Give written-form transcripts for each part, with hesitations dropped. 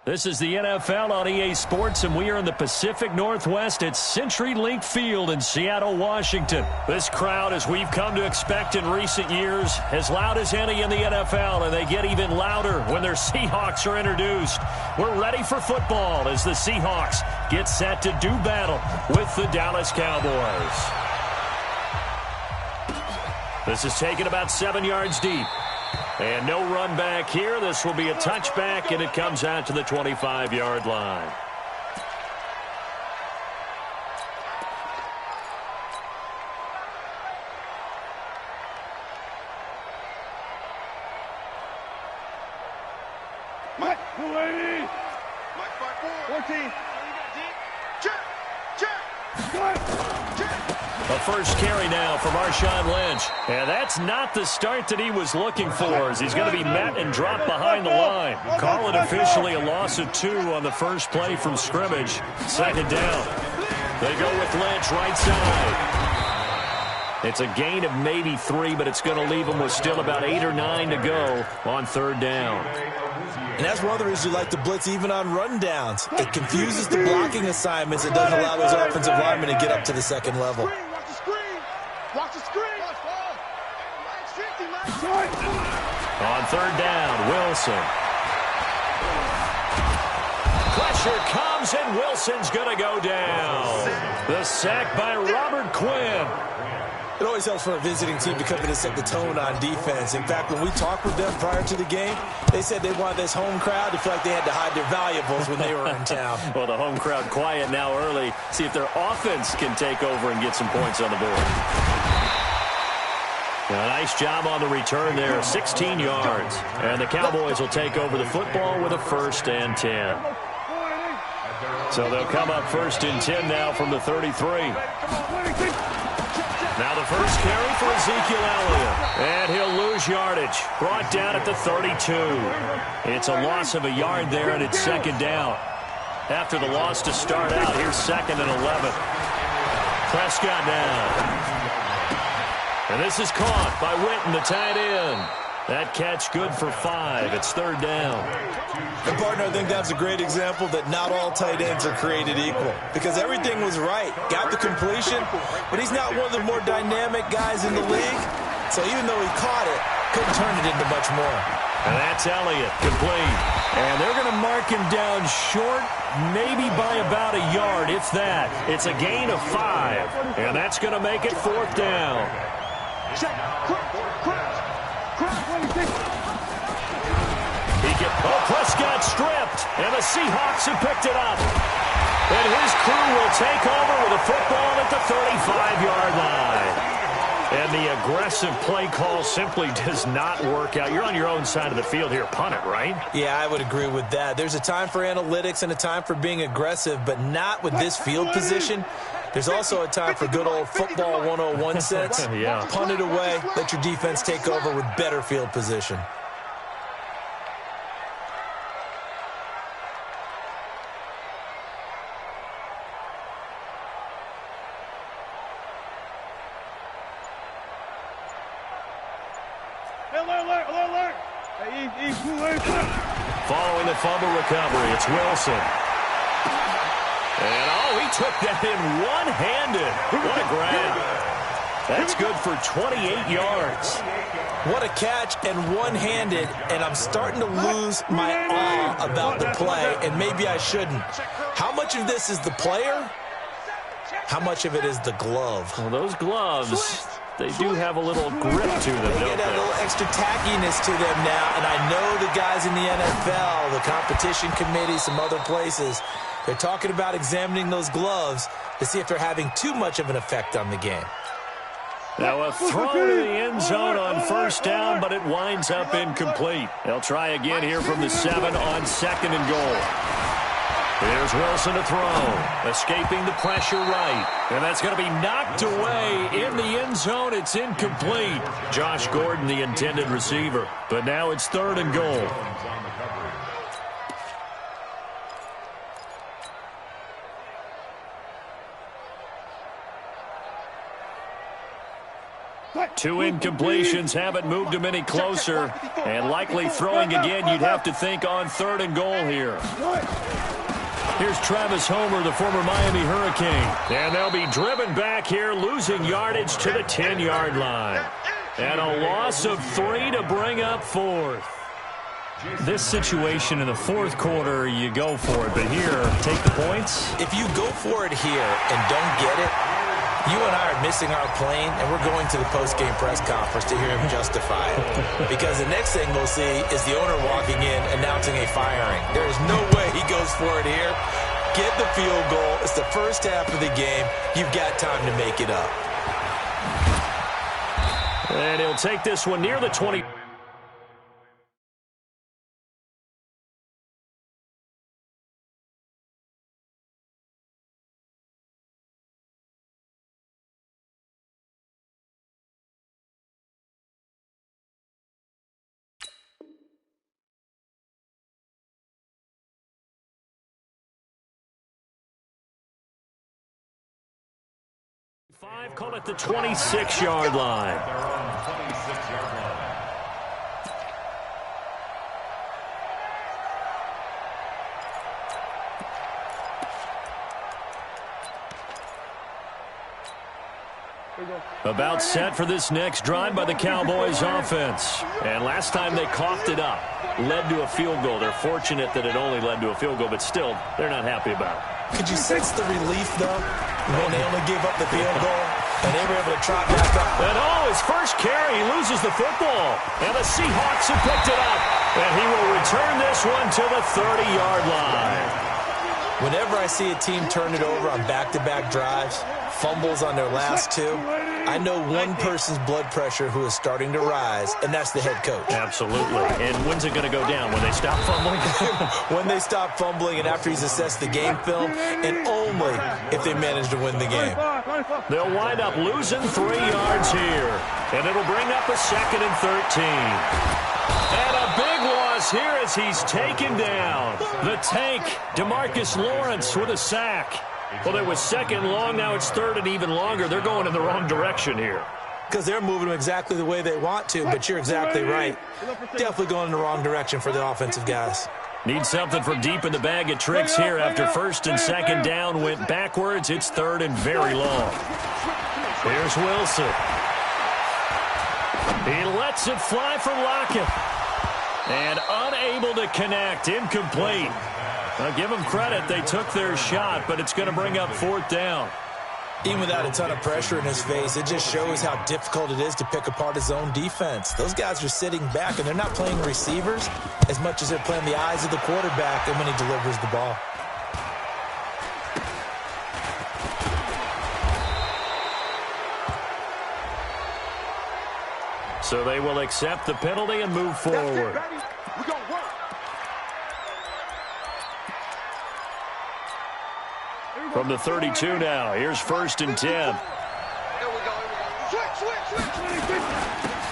This is the NFL on EA Sports, and we are in the Pacific Northwest at CenturyLink Field in Seattle, Washington. This crowd, as we've come to expect in recent years, as loud as any in the NFL, and they get even louder when their Seahawks are introduced. We're ready for football as the Seahawks get set to do battle with the Dallas Cowboys. This is taken about 7 yards deep. And no run back here. This will be a touchback, and it comes out to the 25-yard line. Mike, 280. Mike, 5-4. 14. Check. A first carry now for Marshawn Lynch. And that's not the start that he was looking for, as he's going to be met and dropped behind the line. Call it officially a loss of 2 on the first play from scrimmage. Second down. They go with Lynch right side. It's a gain of maybe 3, but it's going to leave them with still about 8 or 9 to go on third down. And that's one of the reasons you like to blitz even on rundowns. It confuses the blocking assignments. It doesn't allow those offensive linemen to get up to the second level. Watch the screen. On third down, Wilson. Pressure comes, and Wilson's going to go down. The sack by Robert Quinn. It always helps for a visiting team to come in and set the tone on defense. In fact, when we talked with them prior to the game, they said they wanted this home crowd to feel like they had to hide their valuables when they were in town. Well, the home crowd quiet now early. See if their offense can take over and get some points on the board. A nice job on the return there, 16 yards. And the Cowboys will take over the football with a 1st and 10. So they'll come up 1st and 10 now from the 33. Now the first carry for Ezekiel Elliott. And he'll lose yardage. Brought down at the 32. It's a loss of a yard there, and it's second down. After the loss to start out, here's 2nd and 11. Prescott now. And this is caught by Witten, the tight end. That catch good for 5. It's third down. And, partner, I think that's a great example that not all tight ends are created equal. Because everything was right. Got the completion, but he's not one of the more dynamic guys in the league. So even though he caught it, couldn't turn it into much more. And that's Elliott, complete. And they're going to mark him down short, maybe by about a yard, if that. It's a gain of 5. And that's going to make it 4th down. Prescott stripped, and the Seahawks have picked it up. And his crew will take over with a football at the 35-yard line. And the aggressive play call simply does not work out. You're on your own side of the field here. Punt it, right? Yeah, I would agree with that. There's a time for analytics and a time for being aggressive, but not with this field position. There's also a time for good old football 101 sense. Yeah. Punt it away. Let your defense take over with better field position. Alert. Following the fumble recovery, it's Wilson. And, he took that in one-handed. What a grab. That's good for 28 yards. What a catch, and one-handed, and I'm starting to lose my awe about the play, and maybe I shouldn't. How much of this is the player? How much of it is the glove? Well, those gloves, they do have a little grip to them, They don't get a little extra tackiness to them now, and I know the guys in the NFL, the competition committee, some other places, they're talking about examining those gloves to see if they're having too much of an effect on the game. Now a throw to the end zone on first down, but it winds up incomplete. They'll try again here from the 7 on 2nd and goal. Here's Wilson to throw, escaping the pressure right. And that's going to be knocked away in the end zone. It's incomplete. Josh Gordon, the intended receiver. But now it's 3rd and goal. 2 incompletions haven't moved him any closer. And likely throwing again, you'd have to think on 3rd and goal here. Here's Travis Homer, the former Miami Hurricane. And they'll be driven back here, losing yardage to the 10-yard line. And a loss of 3 to bring up 4th. This situation in the 4th quarter, you go for it. But here, take the points. If you go for it here and don't get it, you and I are missing our plane, and we're going to the post-game press conference to hear him justify it. Because the next thing we'll see is the owner walking in, announcing a firing. There is no way he goes for it here. Get the field goal. It's the first half of the game. You've got time to make it up. And he'll take this one near the 20. Call it the 26-yard line. About set for this next drive by the Cowboys offense. And last time they coughed it up, led to a field goal. They're fortunate that it only led to a field goal, but still, they're not happy about it. Could you sense the relief, though, when they only gave up the field goal and they were able to trot back up? And his first carry, he loses the football. And the Seahawks have picked it up. And he will return this one to the 30-yard line. Whenever I see a team turn it over on back-to-back drives, fumbles on their last 2, I know one person's blood pressure who is starting to rise, and that's the head coach. Absolutely. And when's it going to go down? When they stop fumbling? When they stop fumbling and after he's assessed the game film, and only if they manage to win the game. They'll wind up losing 3 yards here. And it'll bring up a 2nd and 13. And a big loss here as he's taken down. The tank, DeMarcus Lawrence with a sack. Well, it was 2nd long, now it's 3rd and even longer. They're going in the wrong direction here. Because they're moving them exactly the way they want to, but you're exactly right. Definitely going in the wrong direction for the offensive guys. Need something from deep in the bag of tricks here after 1st and 2nd down went backwards. It's 3rd and very long. Here's Wilson. He lets it fly for Lockett. And unable to connect, incomplete. I'll give them credit. They took their shot, but it's going to bring up 4th down. Even without a ton of pressure in his face, it just shows how difficult it is to pick apart his own defense. Those guys are sitting back, and they're not playing receivers as much as they're playing the eyes of the quarterback and when he delivers the ball. So they will accept the penalty and move forward. From the 32 now, here's 1st and 10.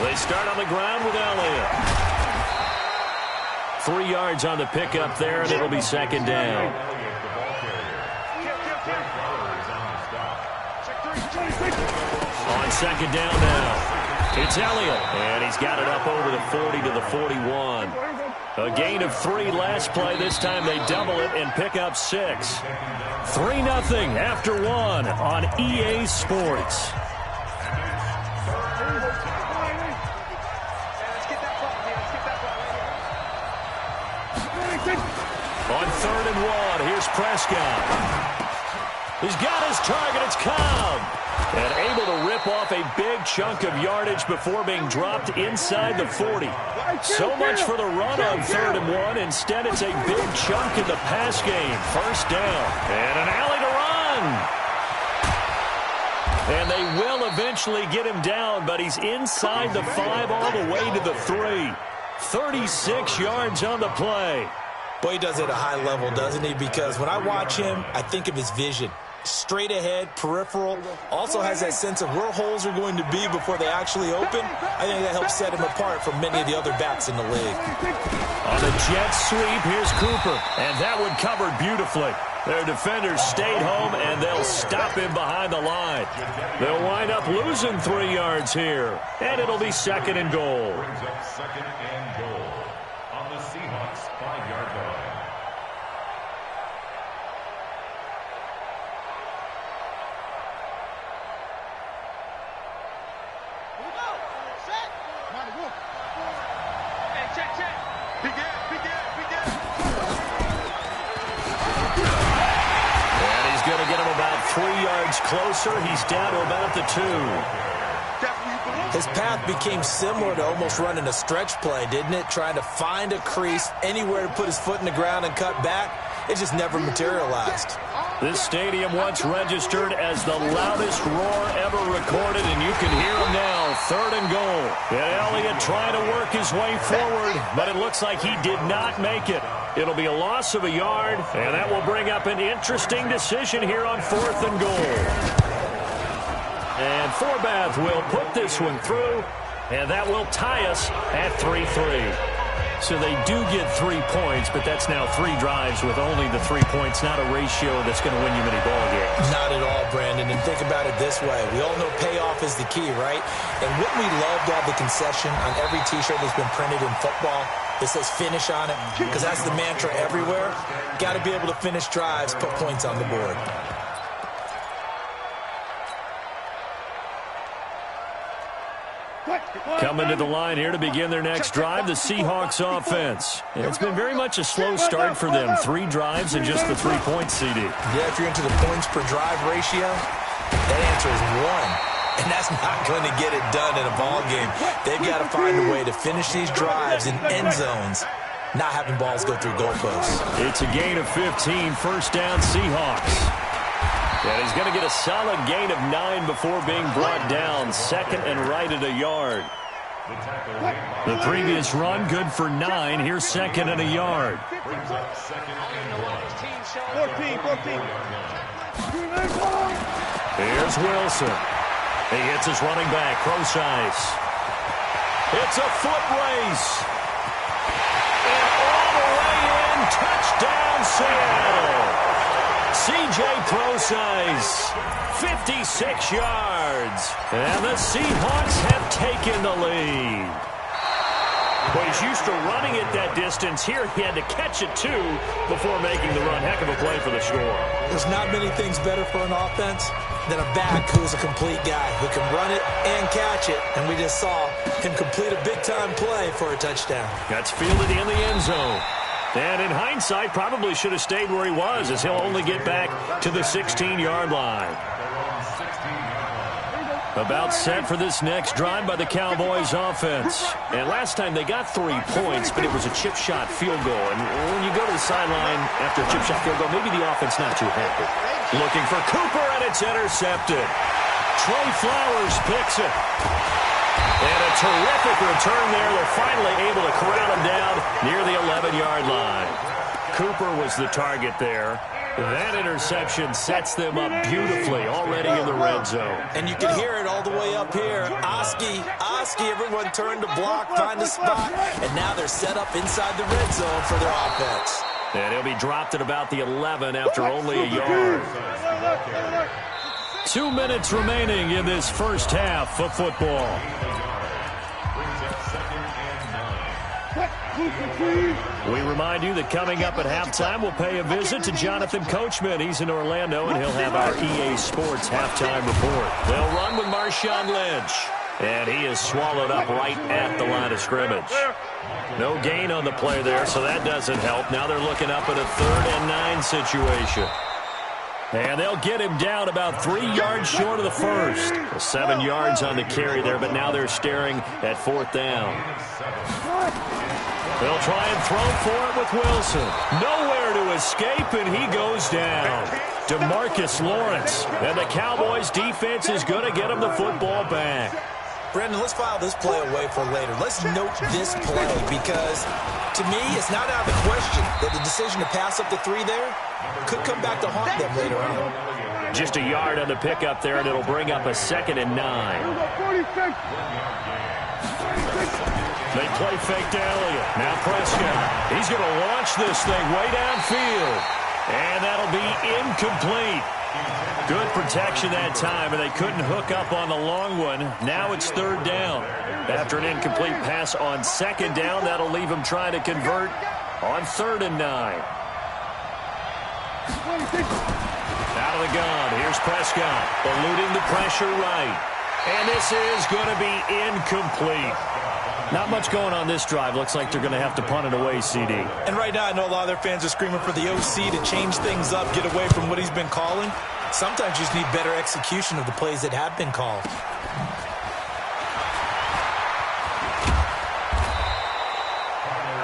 They start on the ground with Elliott. 3 yards on the pickup there, and it'll be 2nd down. On 2nd down now, it's Elliott, and he's got it up over the 40 to the 41. A gain of 3 last play. This time they double it and pick up 6. 3-0 after 1 on EA Sports. On 3rd and 1, here's Prescott. He's got his target. It's Cobb. And able to rip off a big chunk of yardage before being dropped inside the 40. So much for the run on 3rd and 1. Instead, it's a big chunk in the pass game. 1st down. And an alley to run. And they will eventually get him down, but he's inside the 5 all the way to the 3. 36 yards on the play. Boy, he does it at a high level, doesn't he? Because when I watch him, I think of his vision. Straight ahead, peripheral, also has that sense of where holes are going to be before they actually open. I think that helps set him apart from many of the other backs in the league. On the jet sweep, here's Cooper, and that one covered beautifully. Their defenders stayed home, and they'll stop him behind the line. They'll wind up losing 3 yards here, and it'll be 2nd and goal. Brings up 2nd and goal on the Seahawks 5-yard line. Going to get him about 3 yards closer. He's down to about the 2. His path became similar to almost running a stretch play, didn't it? Trying to find a crease, anywhere to put his foot in the ground and cut back. It just never materialized. This stadium once registered as the loudest roar ever recorded, and you can hear him now. 3rd and goal. And Elliott trying to work his way forward, but it looks like he did not make it. It'll be a loss of a yard, and that will bring up an interesting decision here on 4th and goal. And Forbath will put this one through, and that will tie us at 3-3. So they do get 3 points, but that's now 3 drives with only the 3 points, not a ratio that's going to win you many ball games. Not at all, Brandon. And think about it this way. We all know payoff is the key, right? And wouldn't we love to have the concession on every T-shirt that's been printed in football that says finish on it? Because that's the mantra everywhere. Got to be able to finish drives, put points on the board. Coming to the line here to begin their next drive, the Seahawks offense. It's been very much a slow start for them. 3 drives and just the 3 points, CD. Yeah, if you're into the points per drive ratio, that answer is 1. And that's not going to get it done in a ball game. They've got to find a way to finish these drives in end zones, not having balls go through goalposts. It's a gain of 15, 1st down Seahawks. And he's going to get a solid gain of 9 before being brought down. 2nd and right at a yard. The previous run, good for 9. Here's 2nd and a yard. 14. Here's Wilson. He hits his running back, Crosice. It's a foot race. And all the way in, touchdown Seattle. C.J. Crosice, 56 yards. And the Seahawks have taken the lead. Well, he's used to running it that distance. Here he had to catch it, too, before making the run. Heck of a play for the score. There's not many things better for an offense than a back who's a complete guy who can run it and catch it. And we just saw him complete a big-time play for a touchdown. That's fielded in the end zone. And in hindsight, probably should have stayed where he was, as he'll only get back to the 16-yard line. About set for this next drive by the Cowboys offense. And last time they got 3 points, but it was a chip shot field goal. And when you go to the sideline after a chip shot field goal, maybe the offense not too happy. Looking for Cooper, and it's intercepted. Trey Flowers picks it. And a terrific return there. They're finally able to corral him down near the 11-yard line. Cooper was the target there. That interception sets them up beautifully already in the red zone. And you can hear it all the way up here. Oski, everyone turned to block, find a spot, and now they're set up inside the red zone for their offense. And he'll be dropped at about the 11 after only a yard. 2 minutes remaining in this first half of football. We remind you that coming up at halftime, we'll pay a visit to Jonathan Coachman. He's in Orlando, and he'll have our EA Sports halftime report. They'll run with Marshawn Lynch, and he is swallowed up right at the line of scrimmage. No gain on the play there, so that doesn't help. Now they're looking up at a 3rd and 9 situation. And they'll get him down about 3 yards short of the first. 7 yards on the carry there, but now they're staring at 4th down. They'll try and throw for it with Wilson. Nowhere to escape, and he goes down. DeMarcus Lawrence. And the Cowboys' defense is going to get him the football back. Brandon, let's file this play away for later. Let's note this play because, to me, it's not out of the question that the decision to pass up the 3 there could come back to haunt them later on. Just a yard on the pickup there, and it'll bring up a 2nd and 9. They play fake to Elliott. Now Prescott. He's going to launch this thing way downfield. And that'll be incomplete. Good protection that time, and they couldn't hook up on the long one. Now it's third down. After an incomplete pass on second down, that'll leave them trying to convert on 3rd and 9. Out of the gun, here's Prescott, eluding the pressure right. And this is going to be incomplete. Not much going on this drive. Looks like they're going to have to punt it away, CD. And right now, I know a lot of their fans are screaming for the OC to change things up, get away from what he's been calling. Sometimes you just need better execution of the plays that have been called.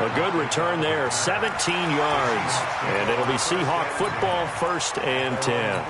A good return there, 17 yards. And it'll be Seahawk football, 1st and 10.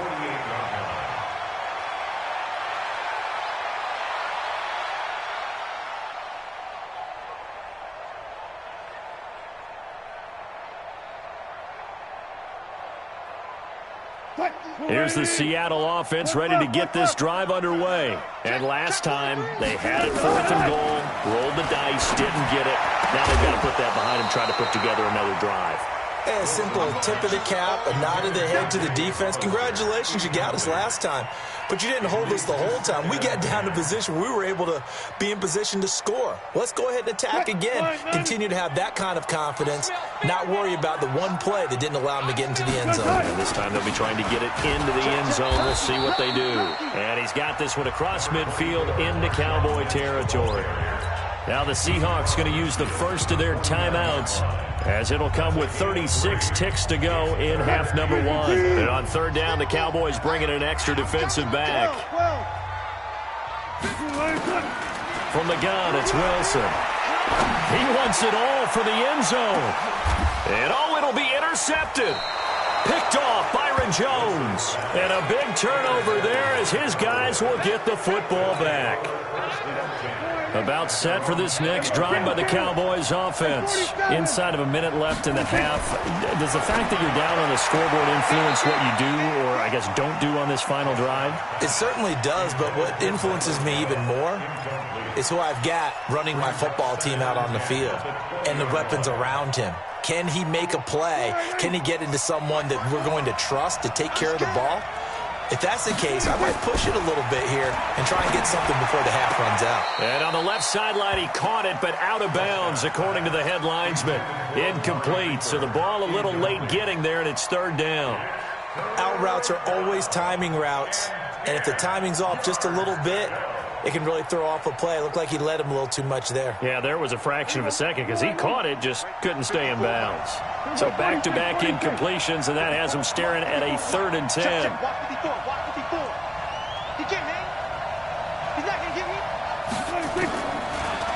Here's the Seattle offense ready to get this drive underway. And last time, they had it 4th and goal, rolled the dice, didn't get it. Now they've got to put that behind them, try to put together another drive. A simple tip of the cap, a nod of the head to the defense. Congratulations, you got us last time. But you didn't hold us the whole time. We got down to position. We were able to be in position to score. Let's go ahead and attack again. Continue to have that kind of confidence. Not worry about the one play that didn't allow them to get into the end zone. And this time they'll be trying to get it into the end zone. We'll see what they do. And he's got this one across midfield into Cowboy territory. Now the Seahawks going to use the first of their timeouts, as it'll come with 36 ticks to go in half number 1. And on 3rd down, the Cowboys bringing an extra defensive back. From the gun, it's Wilson. He wants it all for the end zone. And it'll be intercepted. Picked off Byron Jones. And a big turnover there as his guys will get the football back. About set for this next drive by the Cowboys offense. Inside of a minute left in the half. Does the fact that you're down on the scoreboard influence what you do, or I guess don't do on this final drive? It certainly does, but what influences me even more is who I've got running my football team out on the field and the weapons around him. Can he make a play? Can he get into someone that we're going to trust to take care of the ball? If that's the case, I might push it a little bit here and try and get something before the half runs out. And on the left sideline, he caught it, but out of bounds, according to the head linesman. Incomplete, so the ball a little late getting there, and it's 3rd down. Out routes are always timing routes, and if the timing's off just a little bit, it can really throw off a play. It looked like he led him a little too much there. Yeah, there was a fraction of a second because he caught it, just couldn't stay in bounds. So back-to-back incompletions, and that has him staring at a 3rd and 10.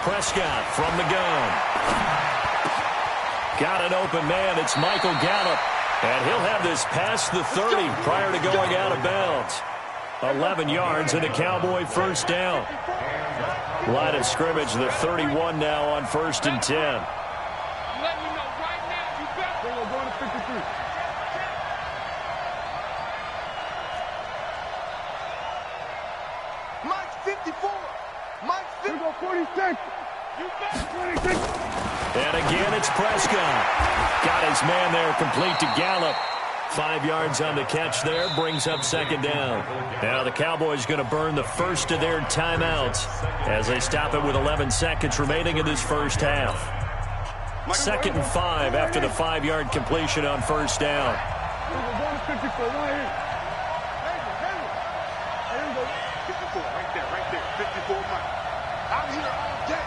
Prescott from the gun. Got an open man. It's Michael Gallup. And he'll have this past the 30 prior to going out of bounds. 11 yards and a Cowboy 1st down. Line of scrimmage, the 31 now on 1st and 10. Mike 54. Mike 46. And again, it's Prescott. Got his man there, complete to Gallup. 5 yards on the catch there, brings up 2nd down. Now the Cowboys going to burn the first of their timeouts as they stop it with 11 seconds remaining in this first half. 2nd and 5 after the 5-yard completion on 1st down. Right there. 54 Mike. I'm here all day.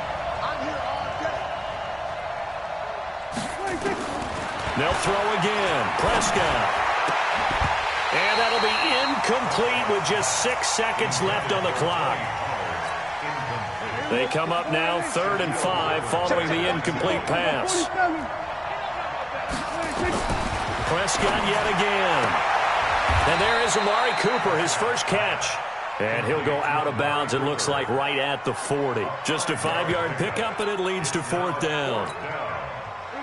They'll throw again. Prescott. And that'll be incomplete with just 6 seconds left on the clock. They come up now 3rd and 5 following the incomplete pass. Prescott yet again. And there is Amari Cooper, his first catch. And he'll go out of bounds, it looks like, right at the 40. Just a 5-yard pickup, and it leads to 4th down.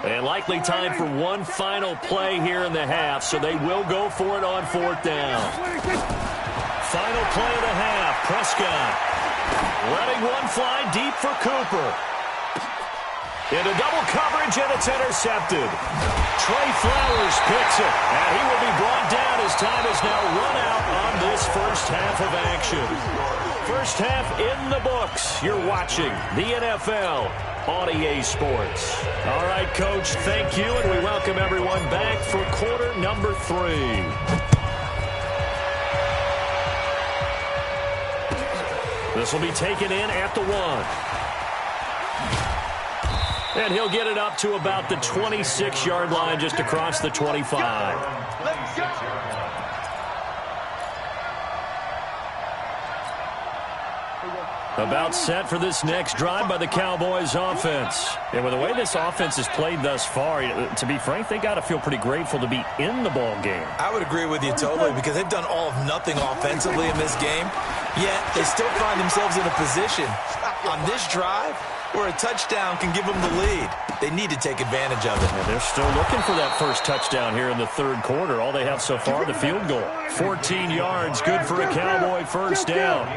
And likely time for one final play here in the half, so they will go for it on 4th down. Final play of the half, Prescott letting one fly deep for Cooper. Into double coverage, and it's intercepted. Trey Flowers picks it, and he will be brought down as time is now run out on this first half of action. First half in the books. You're watching the NFL on EA Sports. All right, Coach, thank you, and we welcome everyone back for quarter number 3. This will be taken in at the 1. And he'll get it up to about the 26-yard line just across the 25. About set for this next drive by the Cowboys offense. And with the way this offense has played thus far, to be frank, they got to feel pretty grateful to be in the ball game. I would agree with you totally because they've done all of nothing offensively in this game, yet they still find themselves in a position on this drive where a touchdown can give them the lead. They need to take advantage of it. And they're still looking for that first touchdown here in the third quarter. All they have so far, the field goal. 14 yards, good for a Cowboy first down.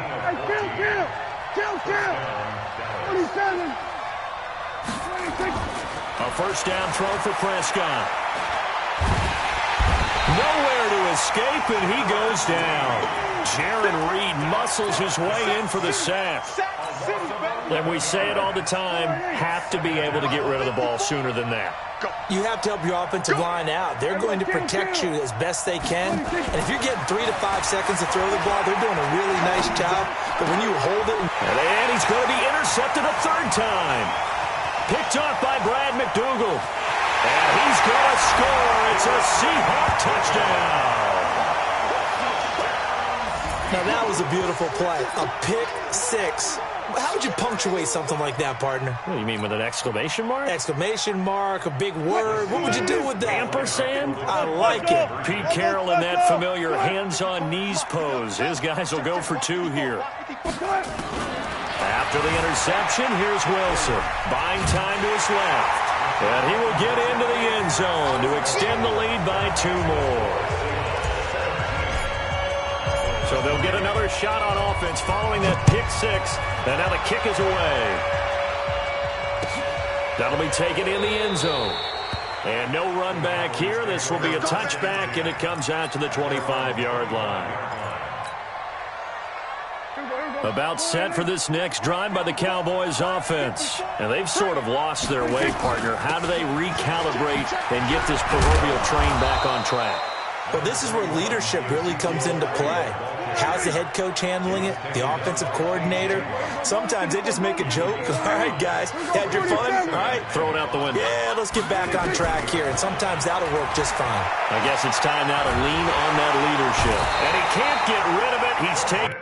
A first down throw for Prescott. Nowhere to escape, and he goes down. Jaron Reed muscles his way in for the sack. And we say it all the time, have to be able to get rid of the ball sooner than that. You have to help your offensive line out. They're going to protect you as best they can. And if you're getting 3 to 5 seconds to throw the ball, they're doing a really nice job. But when you hold it... And he's going to be intercepted a third time. Picked off by Brad McDougal. And he's going to score. It's a Seahawk touchdown. Now, that was a beautiful play. A pick six. How would you punctuate something like that, partner? What do you mean, with an exclamation mark? Exclamation mark, a big word. What would you do with that? Ampersand? I like it. Pete Carroll in that familiar hands-on-knees pose. His guys will go for 2 here. After the interception, here's Wilson. Buying time to his left. And he will get into the end zone to extend the lead by 2 more. So they'll get another shot on offense following that pick 6. And now the kick is away. That'll be taken in the end zone. And no run back here. This will be a touchback, and it comes out to the 25-yard line. About set for this next drive by the Cowboys offense. And they've sort of lost their way, partner. How do they recalibrate and get this proverbial train back on track? Well, this is where leadership really comes into play. How's the head coach handling it? The offensive coordinator? Sometimes they just make a joke. All right, guys, had your fun? All right. Throw it out the window. Yeah, let's get back on track here. And sometimes that'll work just fine. I guess it's time now to lean on that leadership. And he can't get rid of it. He's taken.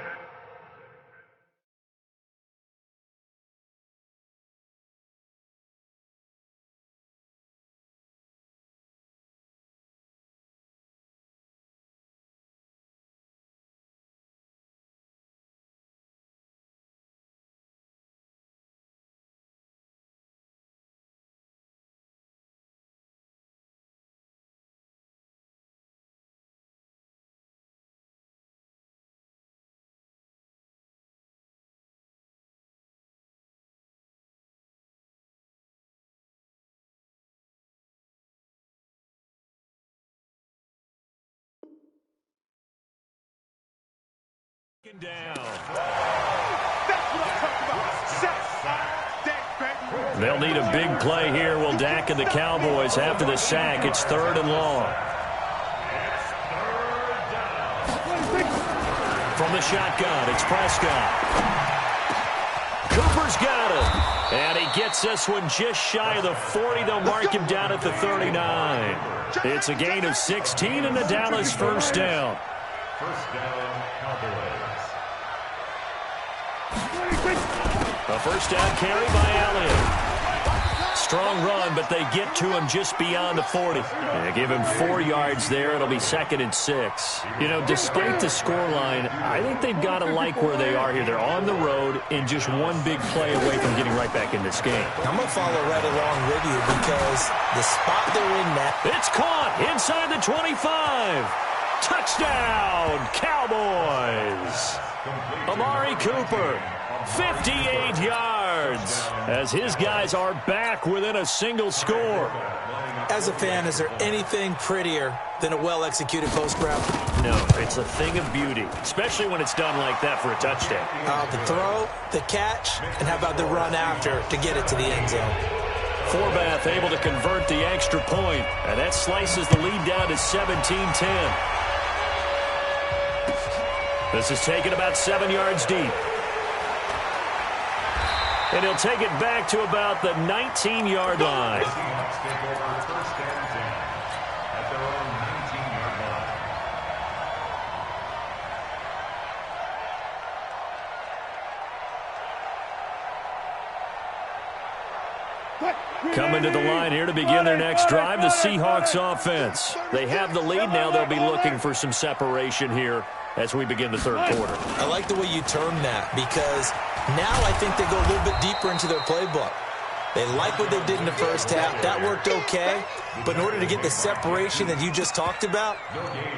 Down. They'll need a big play here. Will Dak and the Cowboys after the sack? It's 3rd and long. From the shotgun, it's Prescott. Cooper's got it. And he gets this one just shy of the 40. They'll mark him down at the 39. It's a gain of 16 and a Dallas first down. First down, Cowboys. A first down carry by Elliott. Strong run, but they get to him just beyond the 40. They give him 4 yards there. It'll be 2nd and 6. You know, despite the scoreline, I think they've got to like where they are here. They're on the road and just one big play away from getting right back in this game. I'm going to follow right along with you because the spot they're in now. It's caught inside the 25. Touchdown, Cowboys. Amari Cooper, 58 yards. yards as his guys are back within a single score. As a fan, is there anything prettier than a well-executed post route? No, it's a thing of beauty, especially when it's done like that for a touchdown. The throw, the catch, and how about the run after to get it to the end zone? Forbath able to convert the extra point, and that slices the lead down to 17-10. This is taken about 7 yards deep. And he'll take it back to about the 19-yard line. Coming to the line here to begin their next drive, the Seahawks offense. They have the lead. Now they'll be looking for some separation here as we begin the third quarter. I like the way you term that, because now I think they go a little bit deeper into their playbook. They like what they did in the first half. That worked okay. But in order to get the separation that you just talked about,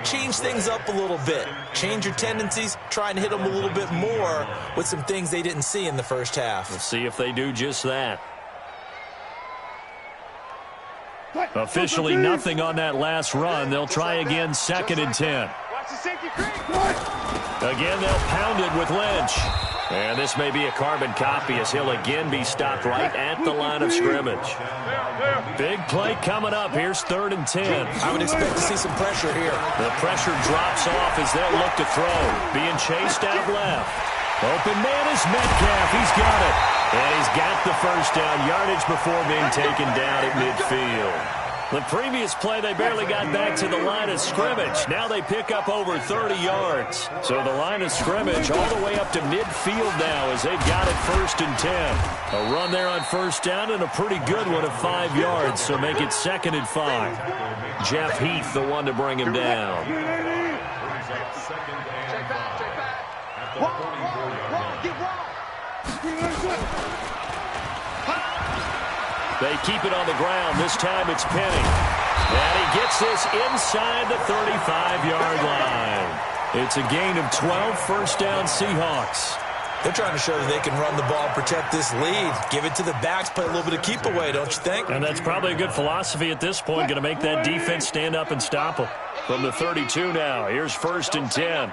change things up a little bit. Change your tendencies. Try and hit them a little bit more with some things they didn't see in the first half. Let's see if they do just that. Officially nothing on that last run. They'll try again, 2nd and 10. Again, they'll pound it with Lynch. And this may be a carbon copy as he'll again be stopped right at the line of scrimmage. Big play coming up. Here's 3rd and 10. I would expect to see some pressure here. The pressure drops off as they'll look to throw. Being chased out left. Open man is Metcalf. He's got it. And he's got the first down yardage before being taken down at midfield. The previous play, they barely got back to the line of scrimmage. Now they pick up over 30 yards. So the line of scrimmage all the way up to midfield now as they've got it 1st and 10. A run there on first down and a pretty good one of 5 yards. So make it 2nd and 5. Jeff Heath, the one to bring him down. They keep it on the ground. This time it's Penny. And he gets this inside the 35-yard line. It's a gain of 12, first down Seahawks. They're trying to show that they can run the ball, protect this lead. Give it to the backs, play a little bit of keep away, don't you think? And that's probably a good philosophy at this point. Going to make that defense stand up and stop them. From the 32 now, here's 1st and 10.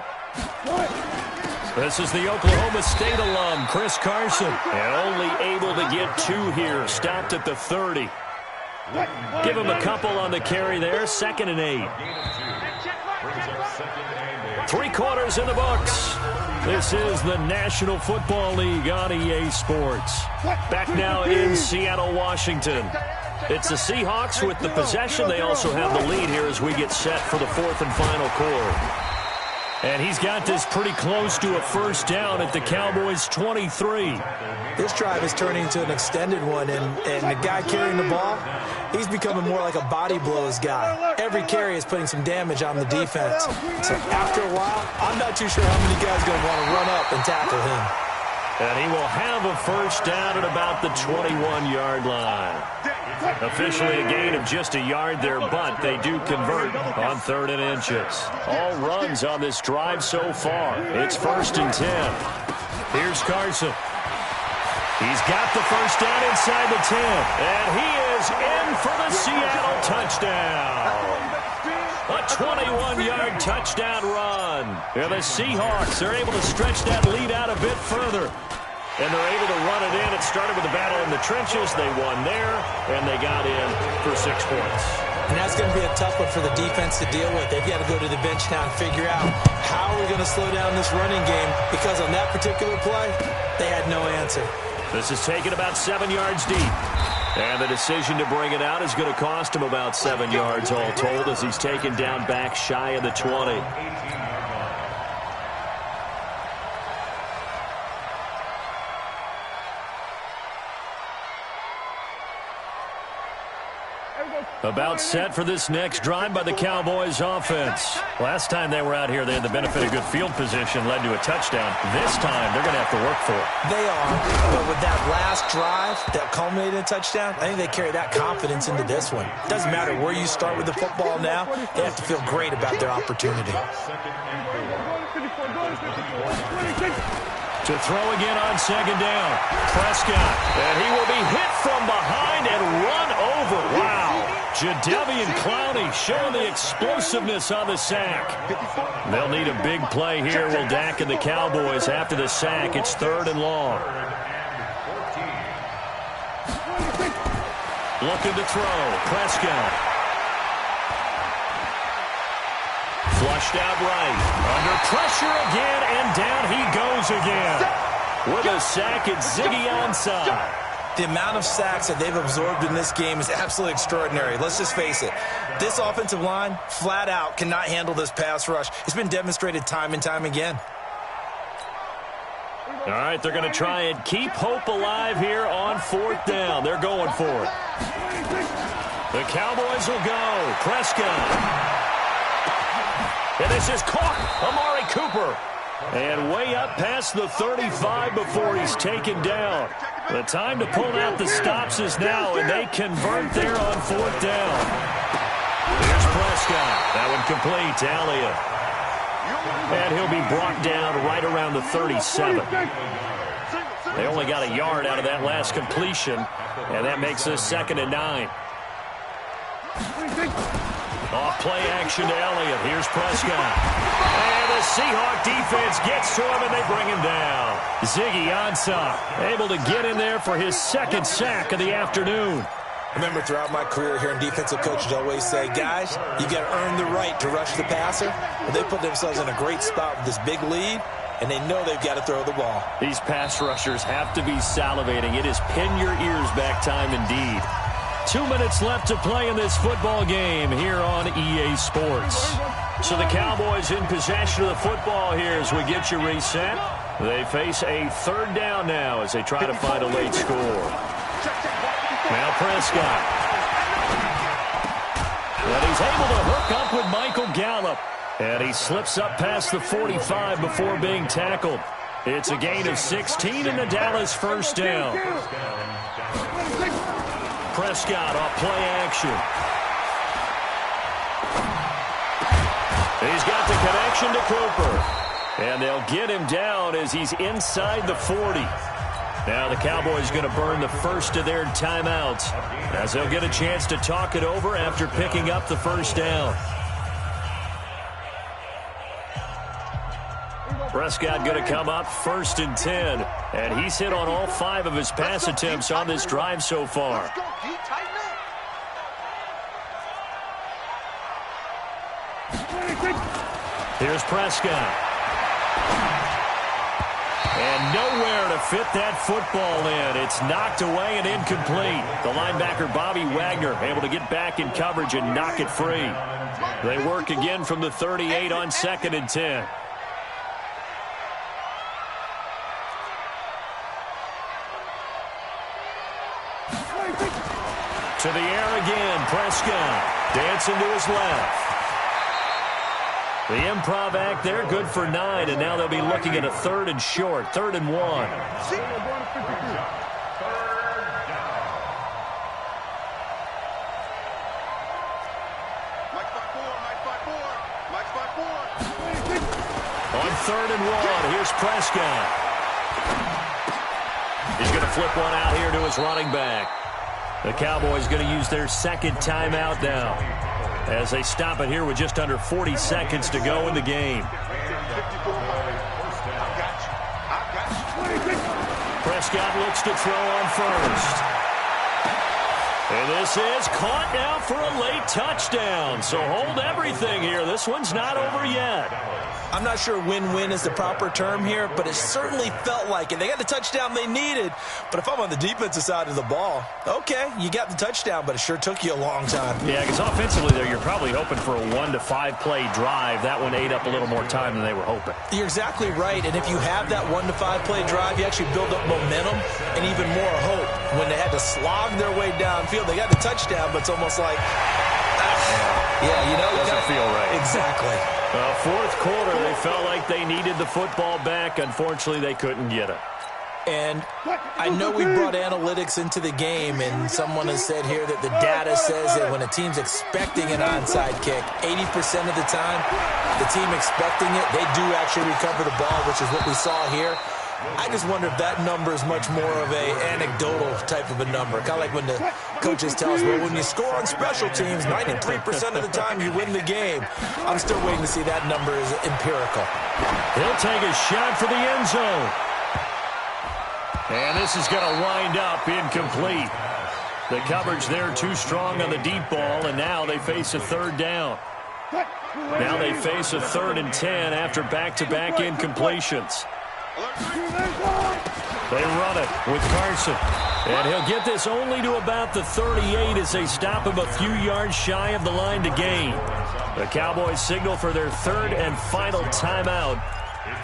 This is the Oklahoma State alum, Chris Carson. And only able to get 2 here. Stopped at the 30. Give him a couple on the carry there. 2nd and 8. 3 quarters in the books. This is the National Football League on EA Sports. Back now in Seattle, Washington. It's the Seahawks with the possession. They also have the lead here as we get set for the 4th and final quarter. And he's got this pretty close to a first down at the Cowboys' 23. This drive is turning into an extended one, and the guy carrying the ball, he's becoming more like a body blows guy. Every carry is putting some damage on the defense. So after a while, I'm not too sure how many guys are going to want to run up and tackle him. And he will have a first down at about the 21-yard line. Officially a gain of just a yard there, but they do convert on 3rd and inches. All runs on this drive so far. It's 1st and 10. Here's Carson. He's got the first down inside the 10. And he is in for the Seattle touchdown. A 21-yard touchdown run. And the Seahawks are able to stretch that lead out a bit further. And they're able to run it in. It started with a battle in the trenches. They won there, and they got in for 6 points. And that's going to be a tough one for the defense to deal with. They've got to go to the bench now and figure out how we're going to slow down this running game, because on that particular play, they had no answer. This is taken about 7 yards deep. And the decision to bring it out is going to cost him about 7 yards all told as he's taken down back shy of the 20. About set for this next drive by the Cowboys offense. Last time they were out here, they had the benefit of good field position, led to a touchdown. This time, they're going to have to work for it. They are, but with that last drive that culminated in a touchdown, I think they carry that confidence into this one. Doesn't matter where you start with the football now, they have to feel great about their opportunity. To throw again on second down. Prescott. And he will be hit from behind and run over. Wow. Jadeveon Clowney showing the explosiveness on the sack. They'll need a big play here, will Dak and the Cowboys. After the sack, it's 3rd and long. Looking to throw. Prescott. Flushed out right. Under pressure again, and down he goes again. With a sack, it's Ziggy Ansah. The amount of sacks that they've absorbed in this game is absolutely extraordinary. Let's just face it. This offensive line, flat out, cannot handle this pass rush. It's been demonstrated time and time again. All right, they're going to try and keep hope alive here on 4th down. They're going for it. The Cowboys will go. Prescott. And this is caught. Amari Cooper. And way up past the 35 before he's taken down. The time to pull out the stops is now, and they convert there on 4th down. Here's Prescott. That one complete to Elliott. And he'll be brought down right around the 37. They only got a yard out of that last completion, and that makes us 2nd and 9. Off play action to Elliott. Here's Prescott. And the Seahawk defense gets to him, and they bring him down. Ziggy Ansah able to get in there for his 2nd sack of the afternoon. I remember throughout my career hearing defensive coaches always say, guys, you got to earn the right to rush the passer. Well, they put themselves in a great spot with this big lead, and they know they've got to throw the ball. These pass rushers have to be salivating. It is pin your ears back time indeed. 2 minutes left to play in this football game here on EA Sports. So the Cowboys in possession of the football here as we get you reset. They face a 3rd down now as they try to find a late score. Now Prescott. And he's able to hook up with Michael Gallup. And he slips up past the 45 before being tackled. It's a gain of 16 in the Dallas 1st down. Prescott off play action. He's got the connection to Cooper. And they'll get him down as he's inside the 40. Now the Cowboys going to burn the first of their timeouts as they'll get a chance to talk it over after picking up the 1st down. Prescott going to come up 1st and 10. And he's hit on all 5 of his pass attempts on this drive so far. Here's Prescott. And nowhere to fit that football in. It's knocked away and incomplete. The linebacker, Bobby Wagner, able to get back in coverage and knock it free. They work again from the 38 on 2nd and 10. To the air again, Prescott. Dancing to his left. The improv act there, good for 9, and now they'll be looking at a 3rd and short, 3rd and 1. On 3rd and 1, here's Prescott. He's going to flip one out here to his running back. The Cowboys going to use their 2nd timeout now as they stop it here with just under 40 seconds to go in the game. Prescott looks to throw on 1st. And this is caught now for a late touchdown. So hold everything here. This one's not over yet. I'm not sure win-win is the proper term here, but it certainly felt like it. They got the touchdown they needed, but if I'm on the defensive side of the ball, okay, you got the touchdown, but it sure took you a long time. Yeah, because offensively there, you're probably hoping for a 1 to 5 play drive. That one ate up a little more time than they were hoping. You're exactly right, and if you have that 1 to 5 play drive, you actually build up momentum and even more hope. When they had to slog their way downfield, they got the touchdown, but it's almost like, yeah, you know, it doesn't feel right. Exactly. 4th quarter, they felt like they needed the football back. Unfortunately, they couldn't get it. And I know we brought analytics into the game, and someone has said here that the data says that when a team's expecting an onside kick, 80% of the time, the team expecting it, they do actually recover the ball, which is what we saw here. I just wonder if that number is much more of a anecdotal type of a number. Kind of like when the coaches tell us, well, when you score on special teams, 93% of the time you win the game. I'm still waiting to see that number is empirical. He'll take a shot for the end zone. And this is going to wind up incomplete. The coverage there too strong on the deep ball, and now they face a third down. Now they face a 3rd and 10 after back-to-back incompletions. They run it with Carson. And he'll get this only to about the 38 as they stop him a few yards shy of the line to gain. The Cowboys signal for their 3rd and final timeout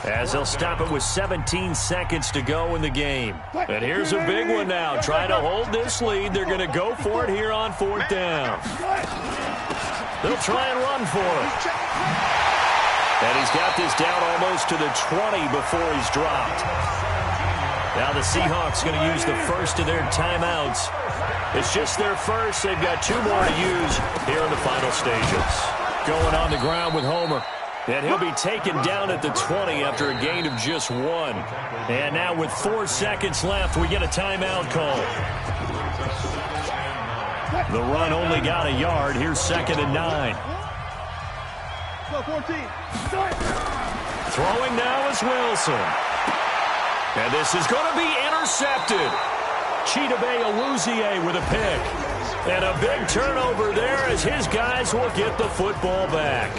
as they'll stop it with 17 seconds to go in the game. And here's a big one now. Trying to hold this lead. They're going to go for it here on 4th down. They'll try and run for it. And he's got this down almost to the 20 before he's dropped. Now the Seahawks going to use the first of their timeouts. It's just their first. They've got 2 more to use here in the final stages. Going on the ground with Homer. And he'll be taken down at the 20 after a gain of just 1. And now with 4 seconds left, we get a timeout call. The run only got a yard. Here's 2nd and 9. Throwing now is Wilson. And this is going to be intercepted. Chidobe Awuzie with a pick. And a big turnover there as his guys will get the football back.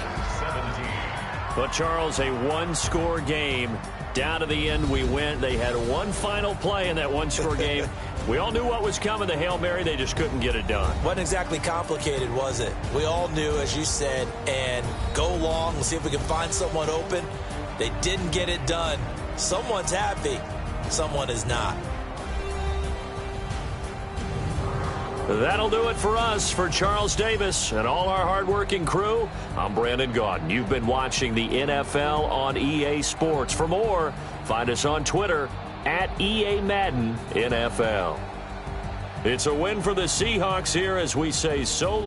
But, Charles, a 1-score game. Down to the end we went. They had one final play in that 1-score game. We all knew what was coming, the Hail Mary. They just couldn't get it done. Wasn't exactly complicated, was it? We all knew, as you said, and go long. We'll see if we can find someone open. They didn't get it done. Someone's happy. Someone is not. That'll do it for us. For Charles Davis and all our hardworking crew, I'm Brandon Gaudin. You've been watching the NFL on EA Sports. For more, find us on Twitter at EA Madden NFL. It's a win for the Seahawks here as we say so long.